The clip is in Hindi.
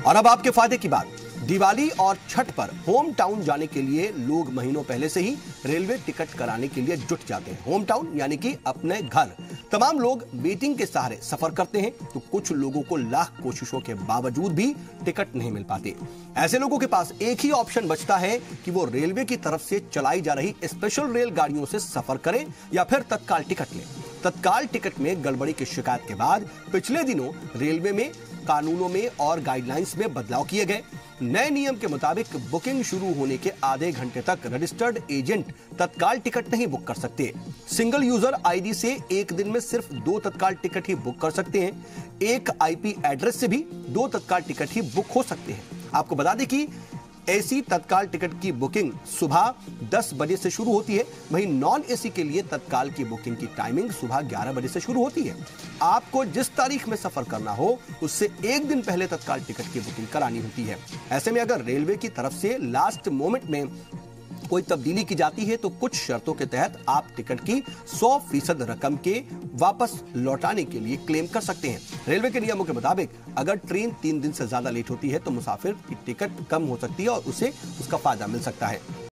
और अब आपके फायदे की बात। दिवाली और छठ पर होम टाउन जाने के लिए लोग महीनों पहले से ही रेलवे टिकट कराने के लिए जुट जाते हैं। होम टाउन यानी कि अपने घर। तमाम लोग वेटिंग के सहारे सफर करते हैं, तो कुछ लोगों को लाख कोशिशों के बावजूद भी टिकट नहीं मिल पाते। ऐसे लोगों के पास एक ही ऑप्शन बचता है कि वो रेलवे की तरफ से चलाई जा रही स्पेशल रेलगाड़ियों से सफर करें या फिर तत्काल टिकट लें। तत्काल टिकट में गड़बड़ी की शिकायत के बाद पिछले दिनों रेलवे में कानूनों में और गाइडलाइंस में बदलाव किए गए। नए नियम के मुताबिक बुकिंग शुरू होने के आधे घंटे तक रजिस्टर्ड एजेंट तत्काल टिकट नहीं बुक कर सकते। सिंगल यूजर आईडी से एक दिन में सिर्फ 2 तत्काल टिकट ही बुक कर सकते हैं। एक आईपी एड्रेस से भी 2 तत्काल टिकट ही बुक हो सकते हैं। आपको बता दें कि एसी तत्काल टिकट की बुकिंग सुबह 10 बजे से शुरू होती है, वहीं नॉन एसी के लिए तत्काल की बुकिंग की टाइमिंग सुबह 11 बजे से शुरू होती है। आपको जिस तारीख में सफर करना हो उससे एक दिन पहले तत्काल टिकट की बुकिंग करानी होती है। ऐसे में अगर रेलवे की तरफ से लास्ट मोमेंट में कोई तब्दीली की जाती है तो कुछ शर्तों के तहत आप टिकट की 100% रकम के वापस लौटाने के लिए क्लेम कर सकते हैं। रेलवे के नियमों के मुताबिक अगर ट्रेन 3 दिन से ज्यादा लेट होती है तो मुसाफिर की टिकट कम हो सकती है और उसे उसका फायदा मिल सकता है।